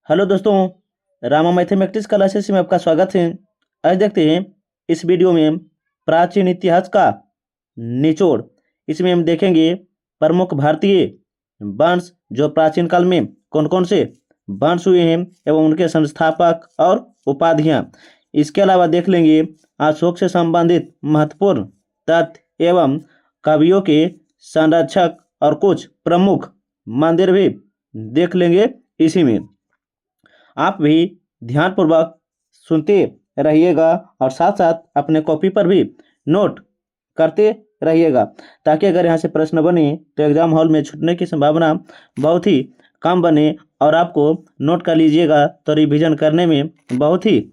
Hello दोस्तों, Rama mathematics classes में आपका स्वागत है। आज देखते हैं इस वीडियो में प्राचीन इतिहास का निचोड़। इसमें हम देखेंगे प्रमुख भारतीय वंश जो प्राचीन काल में कौन कौन से वंश हुए हैं एवं उनके संस्थापक और उपाधियां। इसके अलावा देख लेंगे अशोक से संबंधित महत्वपूर्ण तथ्य एवं कवियों के संरक्षक और कुछ प्रमुख मंदिर भी देख लेंगे इसी में। आप भी ध्यानपूर्वक सुनते रहिएगा और साथ साथ अपने कॉपी पर भी नोट करते रहिएगा, ताकि अगर यहाँ से प्रश्न बने तो एग्जाम हॉल में छूटने की संभावना बहुत ही कम बने और आपको नोट कर लीजिएगा तो रिवीजन करने में बहुत ही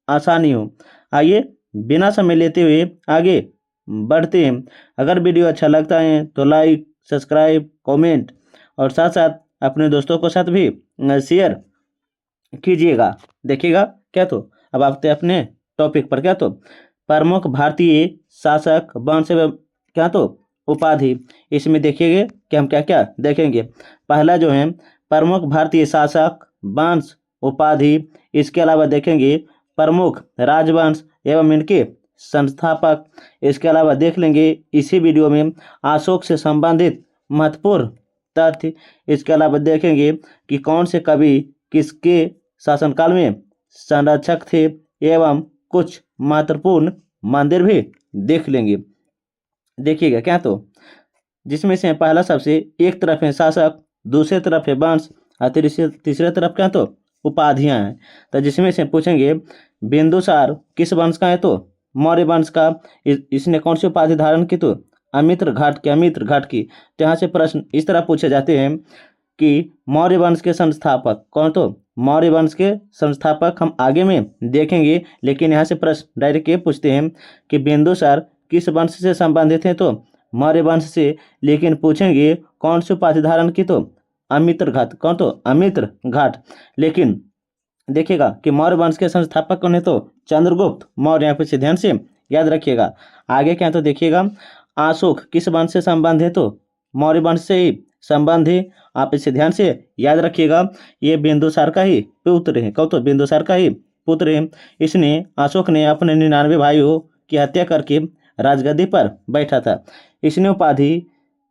आसानी हो। आइए बिना समय लेते हुए आगे बढ़ते हैं। अगर वीडियो अच्छा लगता है तो लाइक, सब्सक्राइब, कमेंट और साथ साथ अपने दोस्तों के साथ भी शेयर कीजिएगा। देखिएगा क्या तो अब आते हैं अपने टॉपिक पर। क्या तो प्रमुख भारतीय शासक वंश एवं क्या तो उपाधि। इसमें देखिएगा कि हम क्या क्या देखेंगे। पहला जो है प्रमुख भारतीय शासक वंश उपाधि। इसके अलावा देखेंगे प्रमुख राजवंश एवं इनके संस्थापक। इसके अलावा देख लेंगे इसी वीडियो में अशोक से संबंधित महत्वपूर्ण तथ्य। इसके अलावा देखेंगे कि कौन से कवि किसके शासनकाल में संरक्षक थे एवं कुछ महत्वपूर्ण मंदिर भी देख लेंगे। देखिएगा क्या तो जिसमें से पहला सबसे एक तरफ है शासक, दूसरे तरफ है वंश और तीसरे तरफ क्या तो उपाधियां हैं। तो जिसमें से पूछेंगे बिंदुसार किस वंश का है तो मौर्य वंश का। इसने कौन सी उपाधि धारण की तो अमित्र घाट की। तो यहाँ से प्रश्न इस तरह पूछे जाते हैं कि मौर्य वंश के संस्थापक कौन तो मौर्य वंश के संस्थापक हम आगे में देखेंगे, लेकिन यहाँ से प्रश्न डायरेक्ट ये पूछते हैं कि बिंदुसार किस वंश से संबंधित हैं तो मौर्य वंश से। लेकिन पूछेंगे कौन सी उपाधि धारण की तो अमित्र घाट। कौन तो अमित्र घाट। लेकिन देखिएगा कि मौर्य वंश के संस्थापक कौन है तो चंद्रगुप्त मौर्य। यहाँ पे ध्यान से याद रखिएगा। आगे क्या तो देखिएगा अशोक किस वंश से संबंध है तो मौर्य वंश से ही संबंध है। आप इसे ध्यान से याद रखिएगा। ये बिंदुसार का ही पुत्र है। कहो तो बिंदुसार का ही पुत्र है। इसने अशोक ने अपने 99 भाइयों की हत्या करके राजगद्दी पर बैठा था। इसने उपाधि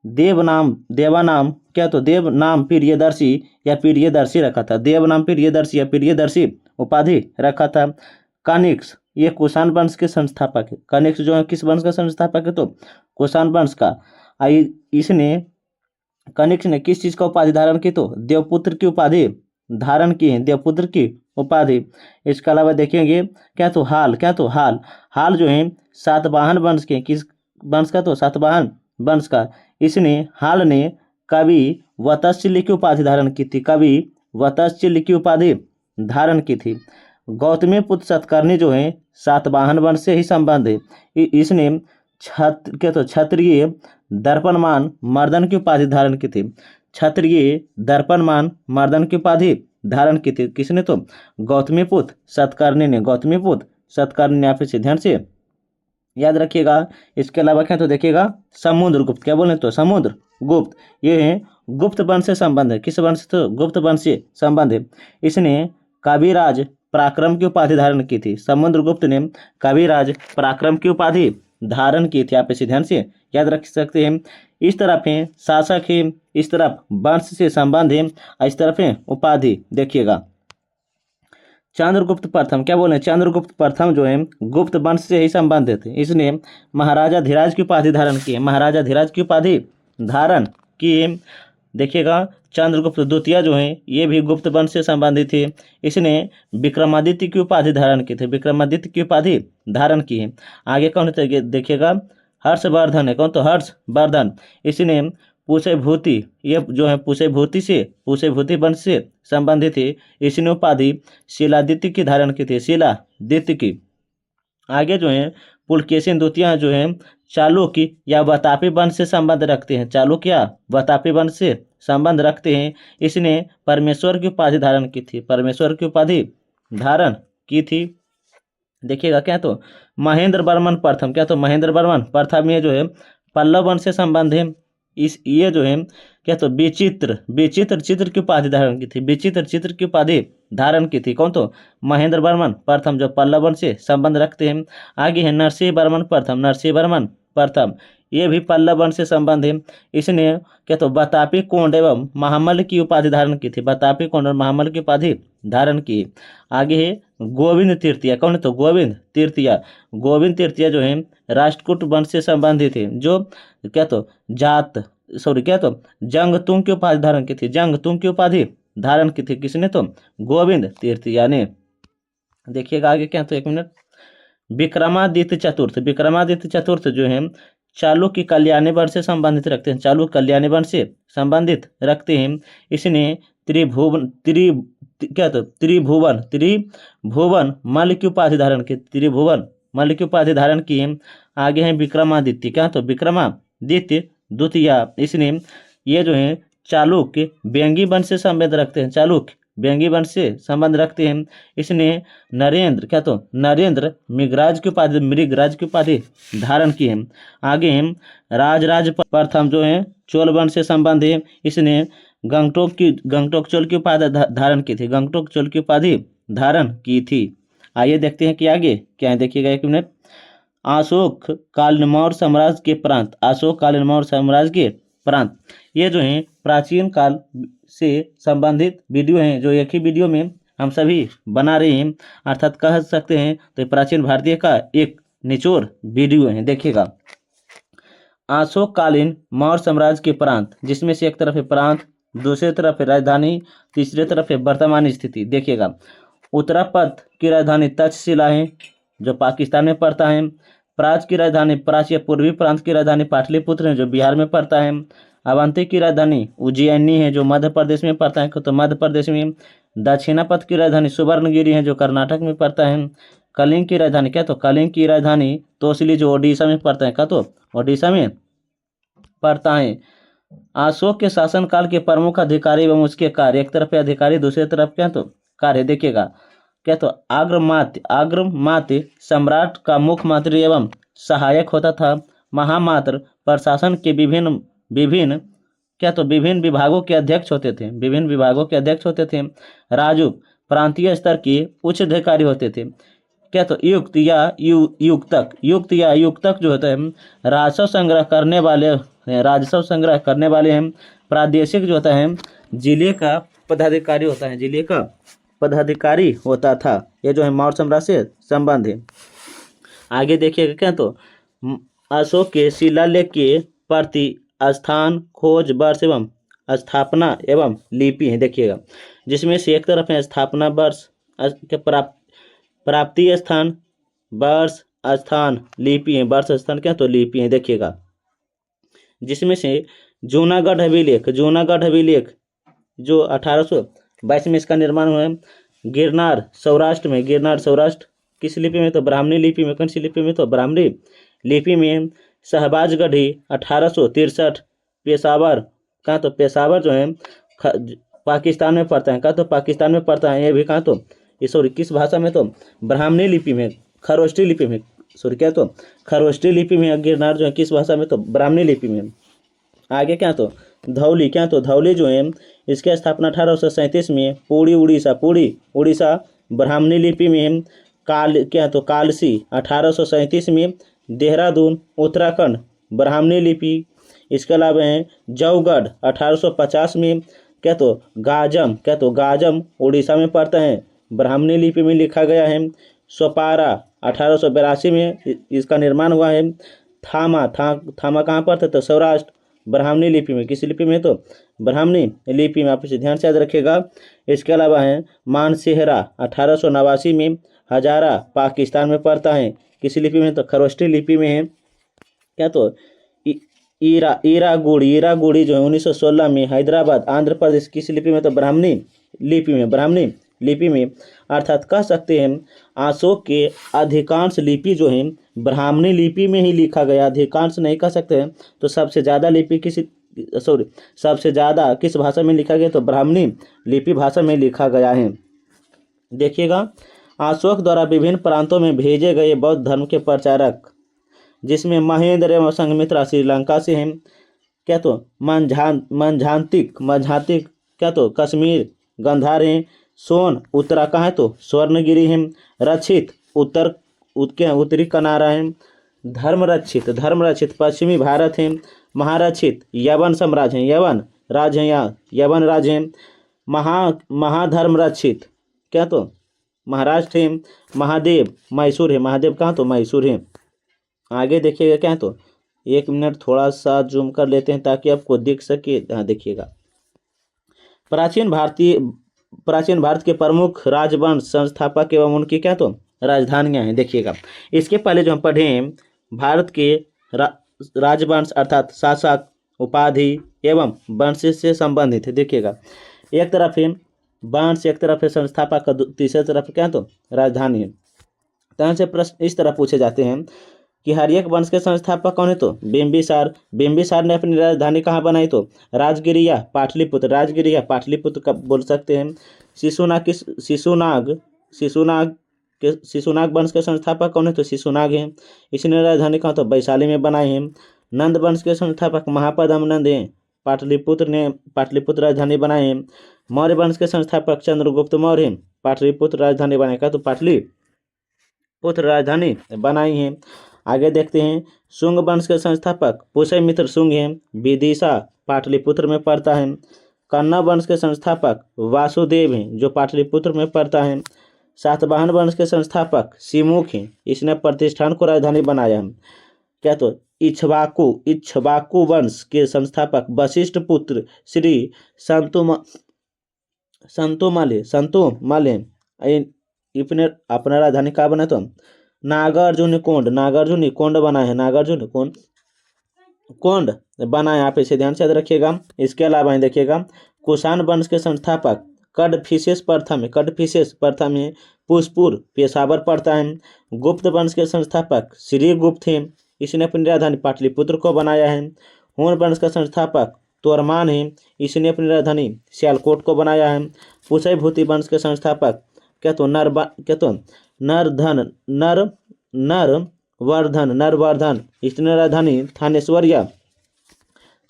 देवानाम क्या तो देव नाम प्रियदर्शी या प्रियदर्शी रखा था। देव नाम प्रियदर्शी या प्रियदर्शी उपाधि रखा था। कनिष्क ये कुषाण वंश के संस्थापक है। कनिष्क जो है किस वंश का संस्थापक है तो कुषाण वंश का। इसने कनिष्क ने किस चीज का उपाधि धारण की तो देवपुत्र की उपाधि धारण की है। देवपुत्र की उपाधि। इसके अलावा देखेंगे क्या तो हाल जो है सातवाहन वंश के किस वंश का तो सातवाहन वंश का। इसने हाल ने कवि वत्सल्य की उपाधि धारण की थी। कवि वत्सल्य की उपाधि धारण की थी। गौतमी पुत्र सतकर्णी जो है सातवाहन वंश से ही संबंध है। इसने क्षत्रिय दर्पणमान मर्दन की उपाधि धारण की थी। क्षत्रिय दर्पणमान मर्दन की उपाधि धारण की थी किसने तो गौतमीपुत्र सतकर्णी ने। गौतमीपुत्र सतकर्णी ने। आप इसे ध्यान से याद रखिएगा। इसके अलावा क्या तो देखिएगा समुद्रगुप्त। क्या बोले तो समुद्रगुप्त ये है गुप्त वंश से संबंध है। किस वंश तो गुप्त वंश से संबंध है। इसने कविराज पराक्रम की उपाधि धारण की थी। समुद्रगुप्त ने कविराज पराक्रम की उपाधि धारण की थी। आप इसे ध्यान से याद रख सकते हैं। इस तरफ है शासक है, इस तरफ वंश से संबंध है, इस तरफ है उपाधि। देखिएगा चंद्रगुप्त प्रथम क्या बोले चंद्रगुप्त प्रथम जो है गुप्त वंश से ही संबंधित है। इसने महाराजा धीराज की उपाधि धारण की है। महाराजा धीराज की उपाधि धारण की है। देखिएगा चंद्रगुप्त द्वितीय जो है ये भी गुप्त वंश से संबंधित है। इसने विक्रमादित्य की उपाधि धारण की थी। विक्रमादित्य की उपाधि धारण की है। आगे कौन देखिएगा हर्षवर्धन है। कौन तो हर्षवर्धन। इसने पुष्यभूति ये जो है पुष्यभूति वंश से संबंधित है। इसने उपाधि शिलादित्य की धारण की थी। शिलादित्य की। आगे जो है पुलकेशिन द्वितीय जो है चालुक्य या वातापी वंश से संबंध रखते हैं। चालुक्य या वातापी वंश से संबंध रखते हैं। इसने परमेश्वर की उपाधि धारण की थी। परमेश्वर की उपाधि धारण की थी। देखिएगा क्या तो महेंद्र वर्मन प्रथम। क्या तो महेंद्र वर्मन प्रथम ये जो है पल्लव वंश से संबंध है। इस ये जो है क्या तो विचित्र विचित्र चित्र की उपाधि धारण की थी, विचित्र चित्र की उपाधि धारण की थी। कौन तो? महेंद्र वर्मन प्रथम, जो पल्लव वंश से संबंध रखते हैं। आगे है नरसिंह वर्मन प्रथम, नरसिंह वर्मन प्रथम, ये भी पल्लव वंश से संबंध है। इसने क्या तो बतापी कोंड एवं महामल्ल की उपाधि धारण की थी, बतापी कोंड और महामल्ल की उपाधि धारण की। आगे है गोविंद तृतीया। कौन है? तो गोविंद तृतीया। गोविंद तृतीया जो है राष्ट्रकूट वंश से संबंधित है, जो क्या तो जात सॉरी क्या तो जंगतुंग की उपाधि धारण की थी, जंगतुंग की उपाधि धारण की थी। किसने? तो गोविंद तृतीया ने। देखिएगा आगे क्या तो एक मिनट। विक्रमादित्य चतुर्थ, विक्रमादित्य चतुर्थ जो है चालुक्य कल्याणी वंश से संबंधित रखते हैं, चालुक्य कल्याणी वंश से संबंधित रखते हैं। इसने त्रिभुवन मल्ल की उपाधि धारण की, त्रिभुवन मल्ल की उपाधि धारण की। आगे है विक्रमादित्य। क्या? तो विक्रमादित्य द्वितीय। इसने ये जो है चालुक्य व्यंगी वंश से संबंध रखते हैं, चालुक्य व्यंगी वंश से संबंध रखते हैं। इसने नरेंद्र क्या तो नरेंद्र मृगराज की उपाधि धारण की है। आगे है राजराज प्रथम जो है चोल वंश से संबंध है। इसने गंगटोक चोल की उपाधि धारण की थी, गंगटोक चोल की उपाधि धारण की थी। आइए देखते हैं कि आगे क्या है, देखिएगा एक मिनट। अशोक कालीन मौर्य साम्राज्य के प्रांत, अशोक कालीन मौर्य साम्राज्य के प्रांत, ये जो है प्राचीन काल से संबंधित वीडियो हैं, जो एक ही वीडियो में हम सभी बना रहे हैं, अर्थात कह सकते हैं तो प्राचीन भारतीय का एक निचोड़ वीडियो है। देखिएगा अशोक कालीन मौर्य साम्राज्य के प्रांत, जिसमें से एक तरफ है प्रांत, दूसरी तरफ है राजधानी, तीसरी तरफ है वर्तमान स्थिति। देखिएगा उत्तरापथ की राजधानी तक्षशिला है, जो पाकिस्तान में पड़ता है। प्राच की राजधानी प्राच या पूर्वी प्रांत की राजधानी पाटलिपुत्र है, जो बिहार में पड़ता है। अवंती की राजधानी उज्जैनी है, जो मध्य प्रदेश में पड़ता है, तो मध्य प्रदेश में। दक्षिणापथ की राजधानी सुवर्णगिरी है, जो कर्नाटक में पड़ता है। कलिंग की राजधानी क्या? तो कलिंग की राजधानी तोसली, जो ओडिशा में पड़ता है, क्या? तो ओडिशा में पड़ता है। अशोक के शासनकाल के प्रमुख अधिकारी एवं उसके कार्य, एक तरफ अधिकारी, दूसरी तरफ क्या? तो कार्य। देखिएगा क्या? तो आग्रमात्य सम्राट का मुख्य मंत्री एवं सहायक होता था। महामात्र प्रशासन के विभिन्न क्या? तो विभिन्न विभागों के अध्यक्ष होते थे, विभिन्न विभागों के अध्यक्ष होते थे। राजूक प्रांतीय स्तर के उच्च अधिकारी होते थे। क्या? तो युक्त या युक्तक जो होता है राजस्व संग्रह करने वाले हैं। प्रादेशिक जो होता है जिले का पदाधिकारी होता है, जिले का पदाधिकारी होता था। ये जो है मौर्य साम्राज्य से संबंध है। आगे देखिएगा क्या? तो अशोक के शिलालेख के प्रति स्थान, खोज, वर्ष एवं स्थापना एवं लिपि है। देखिएगा जिसमें से एक तरफ है स्थापना वर्ष, प्राप्ति स्थान, वर्ष, स्थान, लिपि है, वर्ष, स्थान क्या? तो लिपि है। देखिएगा जिसमें से जूनागढ़ अभिलेख जो 1822 में इसका निर्माण हुआ है। गिरनार सौराष्ट्र किस लिपि में? तो ब्राह्मणी लिपि में। कौन सी लिपि में? तो ब्राह्मणी लिपि में। शहबाजगढ़ी 1863, पेशावर कहाँ? तो पेशावर जो है पाकिस्तान में पड़ता है, कहाँ? तो पाकिस्तान में पड़ता है। ये भी कहाँ? तो किस भाषा में? तो ब्राह्मणी लिपि में, खरोष्टी लिपि में, क्या? तो खरोष्टी लिपि में गिरनार जो है किस भाषा में? तो ब्राह्मणी लिपि में। आगे क्या? तो धौली क्या? तो धौली जो है इसकी स्थापना 1837 में पूरी उड़ीसा ब्राह्मणी लिपि में। कालसी 1837 में। देहरादून उत्तराखंड ब्राह्मणी लिपि। इसके अलावा है जौगढ़ 1850 में। क्या? तो गाजम उड़ीसा में पड़ता है, ब्राह्मणी लिपि में लिखा गया है। सोपारा 1882 में इसका निर्माण हुआ है। थामा कहाँ पर था? तो सौराष्ट्र ब्राह्मणी लिपि में। किस लिपि में? तो ब्राह्मणी लिपि में। आप इसे ध्यान से याद रखिएगा। इसके अलावा है मानसेहरा 1889 में। हजारा पाकिस्तान में पड़ता है, किस लिपि में? तो खरोष्टी लिपि में है। क्या? तो ईरागुड़ी जो है 1916 में। हैदराबाद आंध्र प्रदेश किस लिपि में? तो ब्राह्मणी लिपि में। अर्थात कह सकते हैं अशोक के अधिकांश लिपि जो है ब्राह्मणी लिपि में ही लिखा गया। अधिकांश नहीं कह सकते हैं, तो सबसे ज़्यादा किस भाषा में लिखा गया? तो ब्राह्मणी लिपि भाषा में लिखा गया है। देखिएगा अशोक द्वारा विभिन्न प्रांतों में भेजे गए बौद्ध धर्म के प्रचारक, जिसमें महेंद्र एवं संघमित्रा श्रीलंका से हैं। क्या तो मंझांतिक मंझातिक क्या तो कश्मीर, गंधार है। सोन उत्तरा कहाँ है तो स्वर्णगिरी है। रक्षित उत्तरी किनारा है। धर्मरक्षित पश्चिमी भारत है। महारक्षित यवन साम्राज्य है, यवन राज्य है, यहाँ यवन राज्य है। महाधर्मरक्षित क्या तो महाराष्ट्र है। महादेव मैसूर है, महादेव कहाँ तो मैसूर है। आगे देखिएगा क्या है तो 1 मिनट थोड़ा सा जूम कर लेते हैं ताकि आपको दिख सके। हाँ देखिएगा, प्राचीन भारत के प्रमुख राजवंश संस्थापक एवं उनकी क्या तो राजधानियां हैं। देखिएगा, इसके पहले जो हम पढ़े हैं, भारत के राजवंश अर्थात शासक, उपाधि एवं वंश से संबंधित है। देखिएगा, एक तरफ है वंश, एक तरफ है संस्थापक, तीसरे तरफ क्या तो राजधानी है। तरह से प्रश्न इस तरह पूछे जाते हैं कि हर एक वंश के संस्थापक कौन है तो बिंबिसार। बिंबिसार ने अपनी राजधानी कहाँ बनाई तो राजगिरी या पाटलिपुत्र। राजगिरी या पाटलिपुत्र का बोल सकते हैं। शिशुनाग वंश के संस्थापक कौन है तो शिशुनाग है। इसने राजधानी कहाँ तो वैशाली में बनाई है। नंद वंश के संस्थापक महापद्म नंद हैं, पाटलिपुत्र राजधानी बनाए हैं। मौर्य वंश के संस्थापक चंद्रगुप्त मौर्य हैं, पाटलिपुत्र राजधानी बनाए का तो पाटलिपुत्र राजधानी बनाई है। आगे देखते हैं, शुंग वंश के संस्थापक पुष्यमित्र शुंग हैं, विदिशा पाटलिपुत्र में पड़ता है। कन्ना वंश के संस्थापक वासुदेव हैं, जो पाटलिपुत्र में पड़ता है। सातवाहन वंश के संस्थापक सिमुख हैं, इसने प्रतिष्ठान को राजधानी बनाया है। क्या तो इक्ष्वाकु वंश के संस्थापक वशिष्ठ पुत्र श्री संतोमाले इतने अपना राजधानी कहाँ बना तो नागार्जुन कोंड बना है। नागार्जुन कोंड बना है, यहाँ पे इसे ध्यान से याद रखिएगा। इसके अलावा देखिएगा, कुषाण वंश के संस्थापक कडफिसेस प्रथम है, पुष्पुर पेशावर पड़ता है। गुप्त वंश के संस्थापक श्री गुप्त हैं, इसने अपनी राजधानी पाटलिपुत्र को बनाया है। हूण वंश का संस्थापक तोरमान है, इसने अपनी राजधानी सियालकोट को बनाया है। पुष्यभूति वंश के संस्थापक नरवर्धन इसने राजधानी थानेश्वर या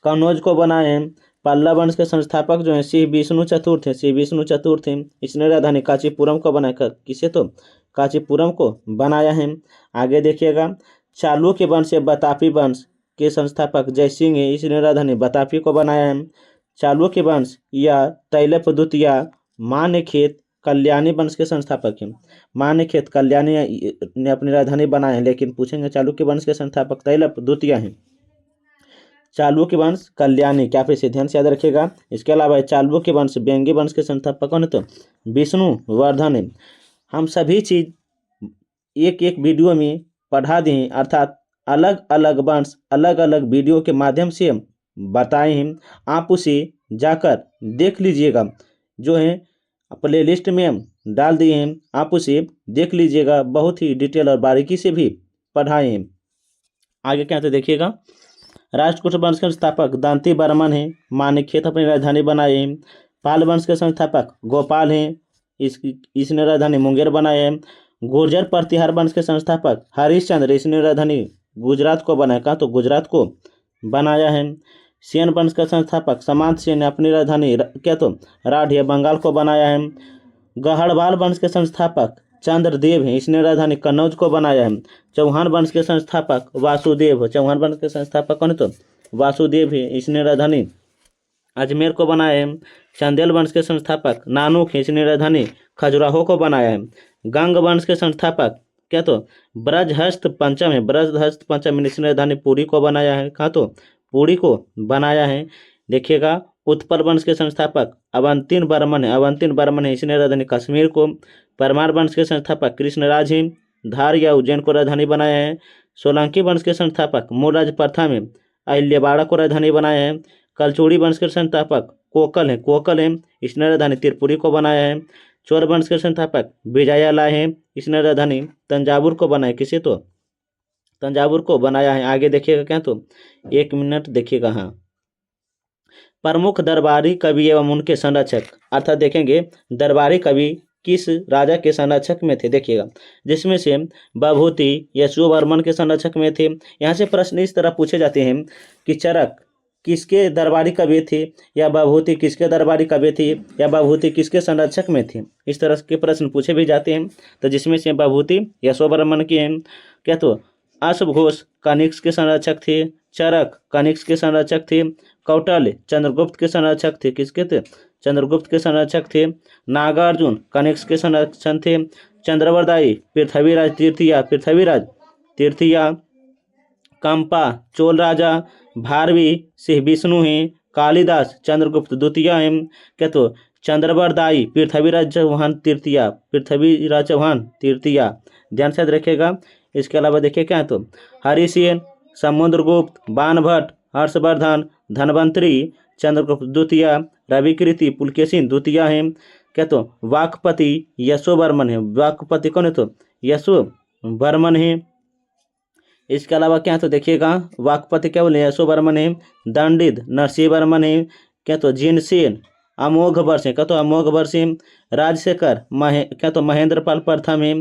कन्नौज को बनाए हैं। पल्लव वंश के संस्थापक जो हैं श्री विष्णु चतुर्थ हैं, इसने राजधानी कांचीपुरम को बनाया, किसे तो कांचीपुरम को बनाया है। आगे देखिएगा, चालुक्य वंश या बतापी वंश के संस्थापक जयसिंह है, इसने राजधानी बतापी को बनाया है। चालुक्य वंश या तैलपदूत या मान्यखेत कल्याणी वंश के संस्थापक हैं। मान्यखेत कल्याणी ने अपनी राजधानी बनाए हैं, लेकिन पूछेंगे चालुक्य वंश के संस्थापक तैलपदूत हैं। चालुक्य वंश कल्याणी, क्या आप इसे ध्यान से याद रखिएगा। इसके अलावा चालुक्य वंश बेंगी वंश के संस्थापक कौन है तो विष्णुवर्धन है। हम सभी चीज एक एक वीडियो में पढ़ा दें, अर्थात अलग अलग वंश अलग अलग वीडियो के माध्यम से हम बताए हैं। आप उसे जाकर देख लीजिएगा, जो है प्ले लिस्ट में हम डाल दिए हैं, आप उसे देख लीजिएगा। बहुत ही डिटेल और बारीकी से भी पढ़ाए हैं। आगे क्या तो देखिएगा, राष्ट्रकूट वंश के संस्थापक दांती बर्मन हैं, मान्यखेत अपनी राजधानी बनाए हैं। पाल वंश के संस्थापक गोपाल हैं, इसने राजधानी मुंगेर बनाए हैं। गुर्जर प्रतिहार वंश के संस्थापक हरिश्चंद्र, इसने राजधानी गुजरात को बनाया, कहा तो गुजरात को बनाया है। सेन वंश का संस्थापक समांत सेन ने अपनी राजधानी क्या तो राढ़ बंगाल को बनाया है। गहड़वाल वंश के संस्थापक चंद्रदेव हैं, इसने राजधानी कन्नौज को बनाया है। चौहान वंश के संस्थापक वासुदेव, चौहान वंश के संस्थापक कौन तो वासुदेव है, इसने राजधानी अजमेर को बनाया है। चंदेल वंश के संस्थापक नानूक है, इसने राजधानी खजुराहो को बनाया है। गंग वंश के संस्थापक क्या तो ब्रजहस्त पंचम है, ब्रजहस्त पंचम इसने राजधानी पुरी को बनाया है, कहाँ तो पुरी को बनाया है। देखिएगा, उत्पल वंश के संस्थापक अवंतिन बर्मन है, इसने राजधानी कश्मीर को। परमार वंश के संस्थापक कृष्णराज हैं, धार या उज्जैन को राजधानी बनाया है। सोलंकी वंश के संस्थापक मूलराज प्रथम है, अहिल्याबाड़ा को राजधानी बनाया है। कलचूड़ी वंश के संस्थापक कोकल है, इसने राजधानी त्रिपुरी को बनाया है। चोर वंश के संस्थापक विजयालय है, इसने राजधानी तंजावुर को बनाया, किसे तो तंजावुर को बनाया है। आगे देखिएगा क्या तो 1 मिनट देखिएगा। हाँ, प्रमुख दरबारी कवि एवं उनके संरक्षक, अर्थात देखेंगे दरबारी कवि किस राजा के संरक्षक में थे। देखिएगा, जिसमें से बभूति यशोवर्मन के संरक्षक में थे। यहाँ से प्रश्न इस तरह पूछे जाते हैं कि चरक किसके दरबारी कवि थे, या बभूति किसके दरबारी कवि थी, या बभूति किसके संरक्षक में थे। इस तरह के प्रश्न पूछे भी जाते हैं। तो जिसमें से बभूति यशोवर्मन की है। क्या तो अश्वघोष कनिष्क के संरक्षक थे, चरक कनिष्क के संरक्षक थे, कौटल्य चंद्रगुप्त के संरक्षक थे। किसके थे? चंद्रगुप्त के संरक्षक थे। नागार्जुन कनिष्क के संरक्षक थे। चंद्रवरदायी पृथ्वीराज तृतीया, कंपा चोल राजा, भारवी सिंह विष्णु हैं, कालिदास चंद्रगुप्त द्वितीय हैं। क्या तो चंद्रवरदायी पृथ्वीराज चौहान तृतीया। ध्यान से रखिएगा। इसके अलावा देखिए क्या है तो हरिसेन, समुद्रगुप्त, बाणभट्ट, हर्षवर्धन, धनवंतरी चंद्रगुप्त द्वितीय, रविकृति पुलकेशिन द्वितीय हैं। क्या तो वाकपति यशोवर्मन है। वाकपति कौन है? तो यशोवर्मन है। इसके अलावा क्या है तो देखिएगा वाकपति क्या बोले? यशोवर्मन है। दंडित नरसिंहवर्मन है। क्या तो जिनसेन अमोघ वर्ष है। क्या तो अमोघ वर्ष है। राजशेखर क्या तो महेंद्रपाल प्रथम है।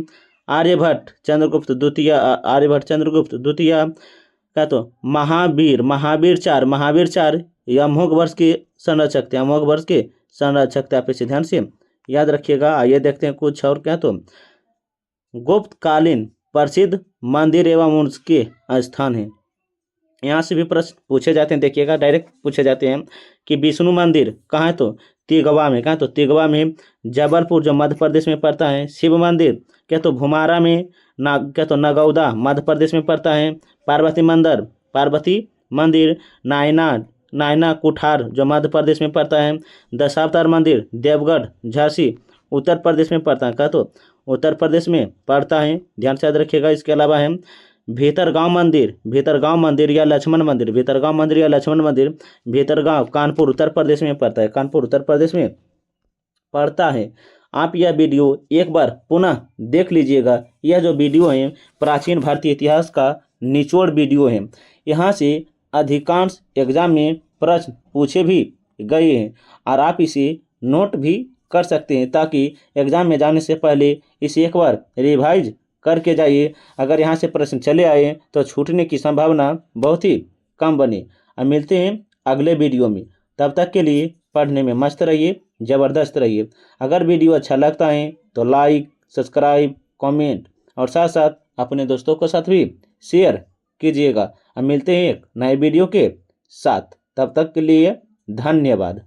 आर्यभट्ट चंद्रगुप्त द्वितीय। क्या तो महावीर चार ये अमोघ वर्ष के संरक्षक थे। अमोघ वर्ष के संरक्षक थे। आप इसे ध्यान से याद रखिएगा। आइए देखते हैं कुछ और। क्या तो गुप्तकालीन प्रसिद्ध मंदिर एवं उनके स्थान है। यहाँ से भी प्रश्न पूछे जाते हैं। देखिएगा डायरेक्ट पूछे जाते हैं कि विष्णु मंदिर कहाँ है? तो तिगवा में। कहाँ? तो तिगवा में। जबलपुर जो मध्य प्रदेश में पड़ता है। शिव मंदिर क्या तो भुमारा में। क्या तो नगौदा मध्य प्रदेश में पड़ता है। पार्वती मंदिर नायना कुठार जो मध्य प्रदेश में पड़ता है। दशावतार मंदिर देवगढ़ झांसी उत्तर प्रदेश में पड़ता है। क्या तो उत्तर प्रदेश में पड़ता है। ध्यान से याद रखिएगा। इसके अलावा है भीतरगांव मंदिर या लक्ष्मण मंदिर भीतरगांव कानपुर उत्तर प्रदेश में पड़ता है। आप यह वीडियो एक बार पुनः देख लीजिएगा। यह जो वीडियो है प्राचीन भारतीय इतिहास का निचोड़ वीडियो है। यहाँ से अधिकांश एग्जाम में प्रश्न पूछे भी गए हैं और आप इसे नोट भी कर सकते हैं, ताकि एग्जाम में जाने से पहले इसे एक बार रिवाइज करके जाइए। अगर यहाँ से प्रश्न चले आए तो छूटने की संभावना बहुत ही कम बने। अब मिलते हैं अगले वीडियो में। तब तक के लिए पढ़ने में मस्त रहिए, ज़बरदस्त रहिए। अगर वीडियो अच्छा लगता है तो लाइक, सब्सक्राइब, कमेंट और साथ साथ अपने दोस्तों के साथ भी शेयर कीजिएगा। अब मिलते हैं एक नए वीडियो के साथ। तब तक के लिए धन्यवाद।